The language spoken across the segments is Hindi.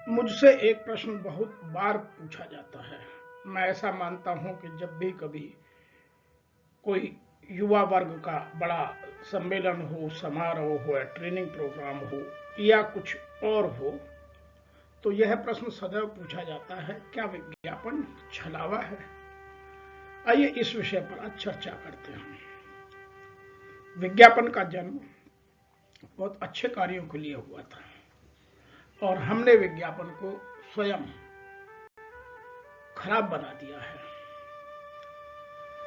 मुझसे एक प्रश्न बहुत बार पूछा जाता है। मैं ऐसा मानता हूं कि जब भी कभी कोई युवा वर्ग का बड़ा सम्मेलन हो, समारोह हो या ट्रेनिंग प्रोग्राम हो या कुछ और हो, तो यह प्रश्न सदैव पूछा जाता है, क्या विज्ञापन छलावा है? आइए इस विषय पर आज चर्चा करते हैं। विज्ञापन का जन्म बहुत अच्छे कार्यों के लिए हुआ था और हमने विज्ञापन को स्वयं खराब बना दिया है,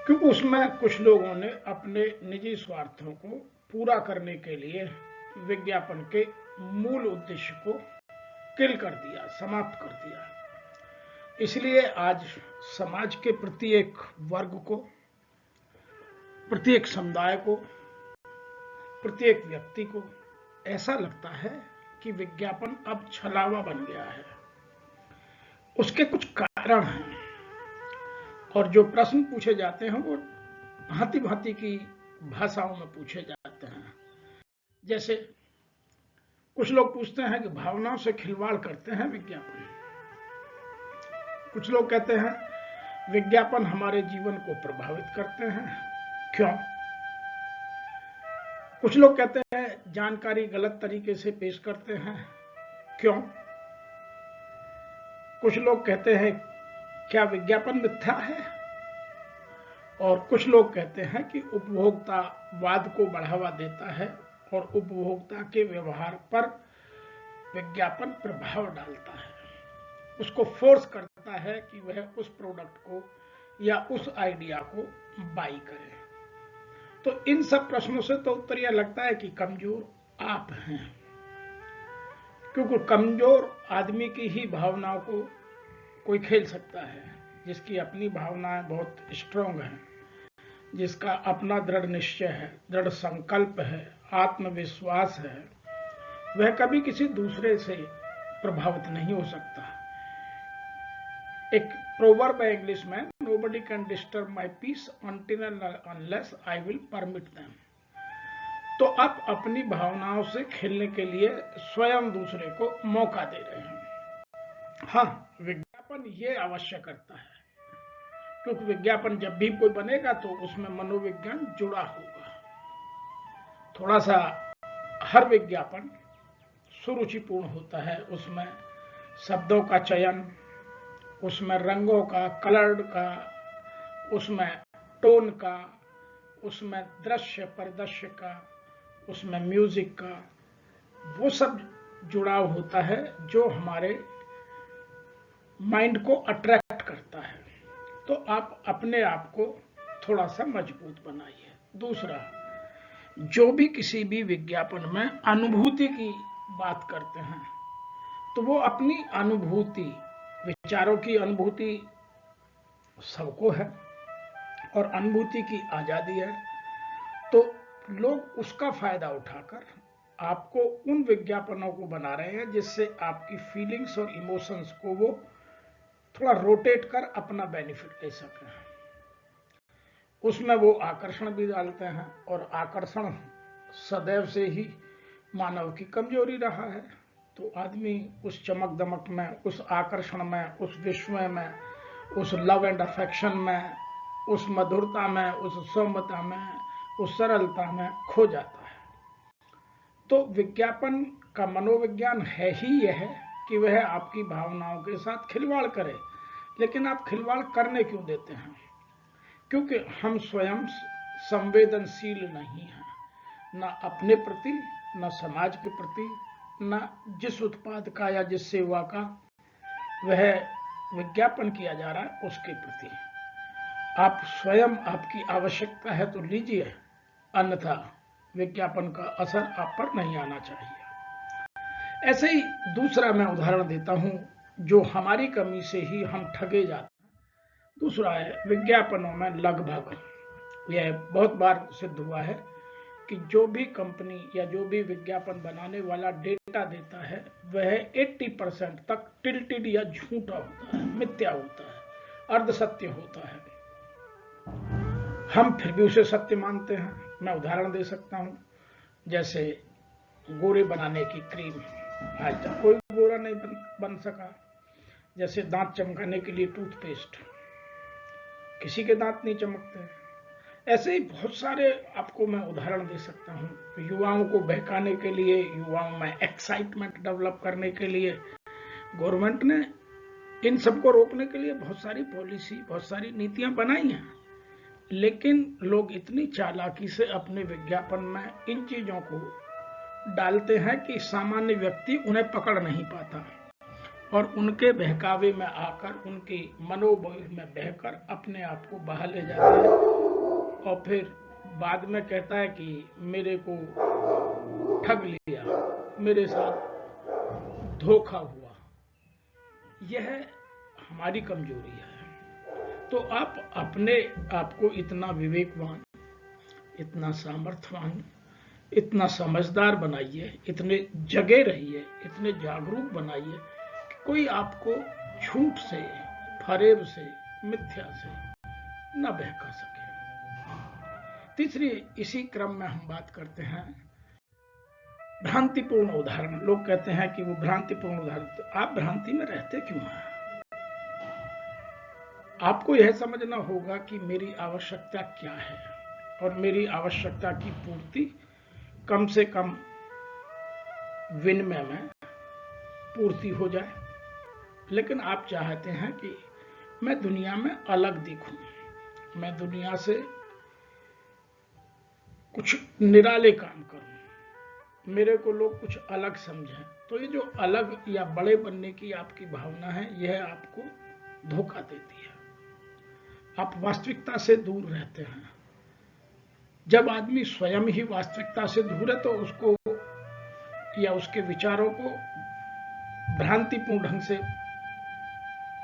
क्योंकि उसमें कुछ लोगों ने अपने निजी स्वार्थों को पूरा करने के लिए विज्ञापन के मूल उद्देश्य को किल कर दिया, समाप्त कर दिया। इसलिए आज समाज के प्रत्येक वर्ग को, प्रत्येक समुदाय को, प्रत्येक व्यक्ति को ऐसा लगता है कि विज्ञापन अब छलावा बन गया है। उसके कुछ कारण हैं और जो प्रश्न पूछे जाते हैं वो भांति भांति की भाषाओं में पूछे जाते हैं। जैसे कुछ लोग पूछते हैं कि भावनाओं से खिलवाड़ करते हैं विज्ञापन। कुछ लोग कहते हैं विज्ञापन हमारे जीवन को प्रभावित करते हैं, क्यों? कुछ लोग कहते हैं जानकारी गलत तरीके से पेश करते हैं, क्यों? कुछ लोग कहते हैं क्या विज्ञापन मिथ्या है? और कुछ लोग कहते हैं कि उपभोक्तावाद को बढ़ावा देता है और उपभोक्ता के व्यवहार पर विज्ञापन प्रभाव डालता है, उसको फोर्स करता है कि वह उस प्रोडक्ट को या उस आइडिया को बाई करे। तो इन सब प्रश्नों से तो उत्तर यह लगता है कि कमजोर आप हैं, क्योंकि कमजोर आदमी की ही भावनाओं को कोई खेल सकता है। जिसकी अपनी भावनाएं बहुत स्ट्रांग हैं, जिसका अपना दृढ़ निश्चय है, दृढ़ संकल्प है, आत्मविश्वास है, वह कभी किसी दूसरे से प्रभावित नहीं हो सकता। एक प्रोवर्ब है इंग्लिश में, nobody can disturb my peace until unless I will permit them. तो आप अपनी भावनाओं से खेलने के लिए स्वयं दूसरे को मौका दे रहे हैं। हाँ, विज्ञापन ये अवश्य करता है, क्योंकि विज्ञापन जब भी कोई बनेगा तो उसमें मनोविज्ञान जुड़ा होगा। थोड़ा सा हर विज्ञापन सुरुचिपूर्ण होता है, उसमें शब्दों का चयन, उसमें रंगों का, कलर का, उसमें टोन का, उसमें दृश्य परिदृश्य का, उसमें म्यूजिक का, वो सब जुड़ाव होता है जो हमारे माइंड को अट्रैक्ट करता है। तो आप अपने आप को थोड़ा सा मजबूत बनाइए। दूसरा, जो भी किसी भी विज्ञापन में अनुभूति की बात करते हैं तो वो अपनी अनुभूति, विचारों की अनुभूति सबको है और अनुभूति की आजादी है, तो लोग उसका फायदा उठाकर आपको उन विज्ञापनों को बना रहे हैं जिससे आपकी फीलिंग्स और इमोशंस को वो थोड़ा रोटेट कर अपना बेनिफिट ले सकें। उसमें वो आकर्षण भी डालते हैं और आकर्षण सदैव से ही मानव की कमजोरी रहा है। तो आदमी उस चमक दमक में, उस आकर्षण में, उस विस्मय में, उस लव एंड अफेक्शन में, उस मधुरता में, उस सौम्यता में, उस सरलता में खो जाता है। तो विज्ञापन का मनोविज्ञान है ही यह कि वह आपकी भावनाओं के साथ खिलवाड़ करे। लेकिन आप खिलवाड़ करने क्यों देते हैं? क्योंकि हम स्वयं संवेदनशील नहीं हैं, न अपने प्रति, न समाज के प्रति, न जिस उत्पाद का या जिस सेवा का वह विज्ञापन किया जा रहा है उसके प्रति। आप स्वयं, आपकी आवश्यकता है तो लीजिए, अन्यथा विज्ञापन का असर आप पर नहीं आना चाहिए। ऐसे ही दूसरा मैं उदाहरण देता हूं जो हमारी कमी से ही हम ठगे जाते हैं। दूसरा है विज्ञापनों में लगभग, यह बहुत बार सिद्ध हुआ है कि जो भी कंपनी या जो भी विज्ञापन बनाने वाला डेटा देता है वह 80% तक टिल्टेड या झूठा होता है, मिथ्या होता है, अर्धसत्य होता है। हम फिर भी उसे सत्य मानते हैं। मैं उदाहरण दे सकता हूं, जैसे गोरे बनाने की क्रीम, आज तक कोई गोरा नहीं बन सका। जैसे दांत चमकाने के लिए टूथपेस्ट, किसी के दांत नहीं चमकते। ऐसे ही बहुत सारे आपको मैं उदाहरण दे सकता हूं। युवाओं को बहकाने के लिए, युवाओं में एक्साइटमेंट डेवलप करने के लिए गवर्नमेंट ने इन सबको रोकने के लिए बहुत सारी पॉलिसी, बहुत सारी नीतियां बनाई हैं। लेकिन लोग इतनी चालाकी से अपने विज्ञापन में इन चीजों को डालते हैं कि सामान्य व्यक्ति उन्हें पकड़ नहीं पाता और उनके बहकावे में आकर, उनके मनोबल में बहकर अपने आप को बहा ले जाते हैं और फिर बाद में कहता है कि मेरे को ठग लिया, मेरे साथ धोखा हुआ। यह हमारी कमजोरी है। तो आप अपने आप को इतना विवेकवान, इतना सामर्थ्यवान, इतना समझदार बनाइए, इतने जगे रहिए, इतने जागरूक बनाइए कि कोई आपको झूठ से, फरेब से, मिथ्या से न बहका सके। तीसरी, इसी क्रम में हम बात करते हैं भ्रांतिपूर्ण उदाहरण। लोग कहते हैं कि वो भ्रांतिपूर्ण उदाहरण, तो आप भ्रांति में रहते क्यों हैं? आपको यह समझना होगा कि मेरी आवश्यकता क्या है और मेरी आवश्यकता की पूर्ति कम से कम विनिमय में पूर्ति हो जाए। लेकिन आप चाहते हैं कि मैं दुनिया में अलग दिखूं, मैं दुनिया से कुछ निराले काम करूं, मेरे को लोग कुछ अलग समझें। तो ये जो अलग या बड़े बनने की आपकी भावना है, यह आपको धोखा देती है। आप वास्तविकता से दूर रहते हैं। जब आदमी स्वयं ही वास्तविकता से दूर है तो उसको या उसके विचारों को भ्रांतिपूर्ण ढंग से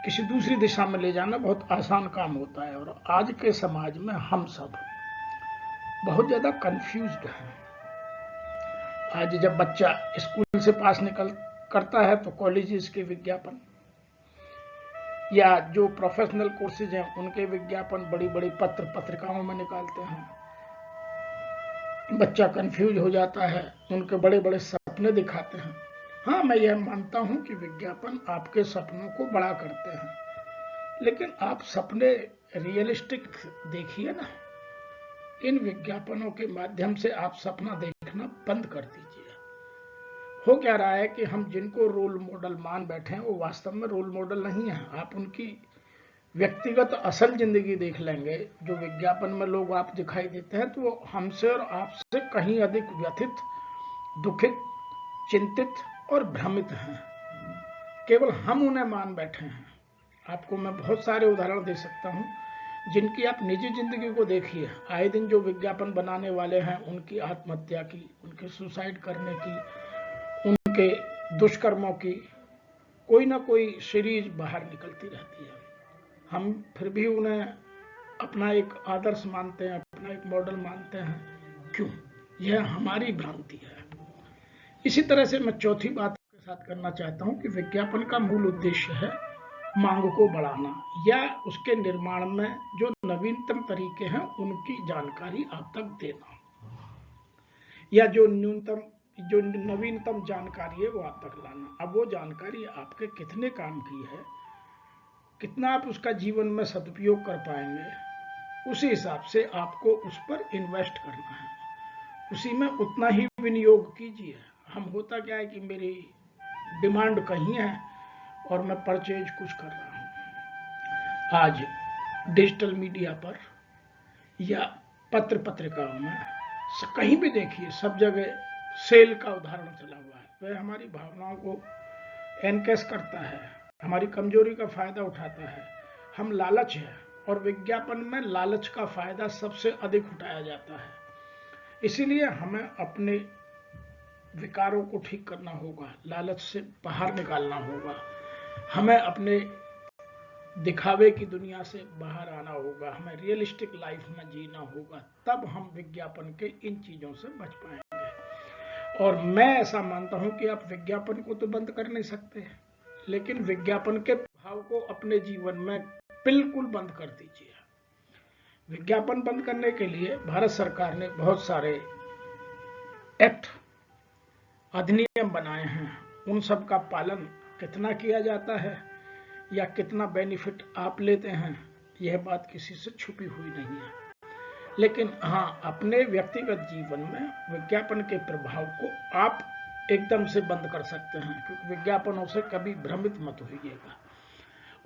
किसी दूसरी दिशा में ले जाना बहुत आसान काम होता है। और आज के समाज में हम सब बहुत ज्यादा कंफ्यूज्ड हैं। आज जब बच्चा स्कूल से पास करता है तो कॉलेजेस के विज्ञापन या जो प्रोफेशनल कोर्सेज हैं उनके विज्ञापन बड़ी बड़ी पत्रिकाओं में निकालते हैं। बच्चा कंफ्यूज हो जाता है, उनके बड़े बड़े सपने दिखाते हैं। हाँ, मैं यह मानता हूं कि विज्ञापन आपके सपनों को बड़ा करते हैं, लेकिन आप सपने रियलिस्टिक देखिए ना। इन विज्ञापनों के माध्यम से आप सपना देखना बंद कर दीजिए। हो क्या रहा है कि हम जिनको रोल मॉडल मान बैठे हैं वो वास्तव में रोल मॉडल नहीं है। आप उनकी व्यक्तिगत असल जिंदगी देख लेंगे, जो विज्ञापन में लोग आप दिखाई देते हैं, तो वो हमसे और आपसे कहीं अधिक व्यथित, दुखित, चिंतित और भ्रमित हैं। केवल हम उन्हें मान बैठे हैं। आपको मैं बहुत सारे उदाहरण दे सकता हूं जिनकी आप निजी जिंदगी को देखिए। आए दिन जो विज्ञापन बनाने वाले हैं, उनकी आत्महत्या की, उनके सुसाइड करने की, उनके दुष्कर्मों की कोई ना कोई सीरीज बाहर निकलती रहती है। हम फिर भी उन्हें अपना एक आदर्श मानते हैं, अपना एक मॉडल मानते हैं। क्यों? यह हमारी भ्रांति है। इसी तरह से मैं चौथी बात के साथ करना चाहता हूं कि विज्ञापन का मूल उद्देश्य है मांग को बढ़ाना या उसके निर्माण में जो नवीनतम तरीके हैं उनकी जानकारी आप तक देना, या जो नवीनतम जानकारी है वो आप तक लाना। अब वो जानकारी आपके कितने काम की है, कितना आप उसका जीवन में सदुपयोग कर पाएंगे, उसी हिसाब से आपको उस पर इन्वेस्ट करना है, उसी में उतना ही विनियोग कीजिए। हम होता क्या है कि मेरी डिमांड कहीं है और मैं परचेज कुछ कर रहा हूं। आज डिजिटल मीडिया पर या पत्र पत्रिकाओं में कहीं भी देखिए, सब जगह सेल का उदाहरण चला हुआ है। वह हमारी भावनाओं को एनकेस करता है, हमारी कमजोरी का फायदा उठाता है। हम लालच है और विज्ञापन में लालच का फायदा सबसे अधिक उठाया जाता है। इसीलिए हमें अपने विकारों को ठीक करना होगा, लालच से बाहर निकालना होगा, हमें अपने दिखावे की दुनिया से बाहर आना होगा, हमें रियलिस्टिक लाइफ में जीना होगा। तब हम विज्ञापन के इन चीजों से बच पाएंगे। और मैं ऐसा मानता हूं कि आप विज्ञापन को तो बंद कर नहीं सकते, लेकिन विज्ञापन के प्रभाव को अपने जीवन में बिल्कुल बंद कर दीजिए। विज्ञापन बंद करने के लिए भारत सरकार ने बहुत सारे एक्ट, अधिनियम बनाए हैं उन सब का पालन कितना किया जाता है या कितना बेनिफिट आप लेते हैं, यह बात किसी से छुपी हुई नहीं है। लेकिन हाँ, अपने व्यक्तिगत जीवन में विज्ञापन के प्रभाव को आप एकदम से बंद कर सकते हैं, क्योंकि विज्ञापनों से कभी भ्रमित मत होइएगा।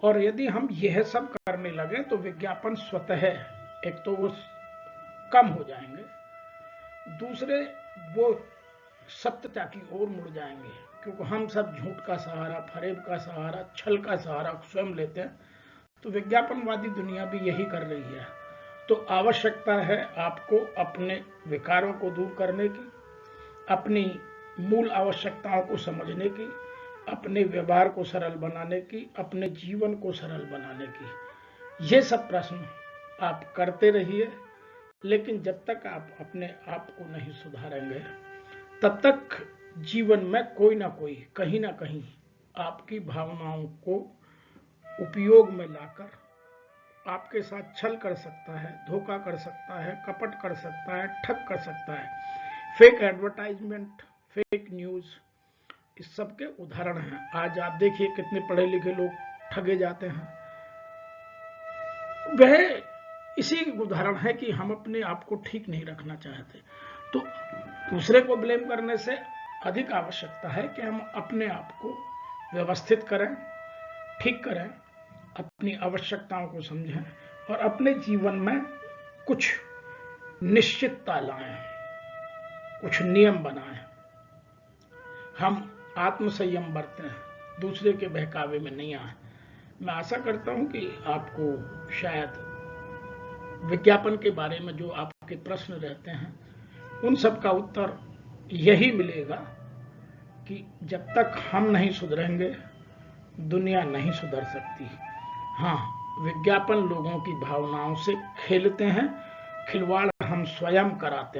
और यदि हम यह सब करने लगे तो विज्ञापन स्वतः एक तो वो कम हो जाएंगे, दूसरे वो सत्यता की ओर मुड़ जाएंगे, क्योंकि हम सब झूठ का सहारा, फरेब का सहारा, छल का सहारा स्वयं लेते हैं। तो विज्ञापनवादी दुनिया भी यही कर रही है। तो आवश्यकता है आपको अपने विकारों को दूर करने की, अपनी मूल आवश्यकताओं को समझने की, अपने व्यवहार को सरल बनाने की, अपने जीवन को सरल बनाने की। ये सब प्रश्न आप करते रहिए, लेकिन जब तक आप अपने आप को नहीं सुधारेंगे तब तक जीवन में कोई ना कोई कहीं ना कहीं आपकी भावनाओं को उपयोग में लाकर आपके साथ छल कर सकता है, धोखा कर सकता है, कपट कर सकता है, ठग कर सकता है। फेक एडवर्टाइजमेंट, फेक न्यूज, इस सब के उदाहरण हैं। आज आप देखिए कितने पढ़े लिखे लोग ठगे जाते हैं। वह इसी उदाहरण है कि हम अपने आप को ठीक नहीं रखना चाहते। तो दूसरे को ब्लेम करने से अधिक आवश्यकता है कि हम अपने आप को व्यवस्थित करें, ठीक करें, अपनी आवश्यकताओं को समझें और अपने जीवन में कुछ निश्चितता लाएं, कुछ नियम बनाएं। हम आत्मसंयम बरतें, दूसरे के बहकावे में नहीं आए। मैं आशा करता हूं कि आपको शायद विज्ञापन के बारे में जो आपके प्रश्न रहते हैं उन सब का उत्तर यही मिलेगा कि जब तक हम नहीं सुधरेंगे दुनिया नहीं सुधर सकती। हाँ, विज्ञापन लोगों की भावनाओं से खेलते हैं, खिलवाड़ हम स्वयं कराते हैं।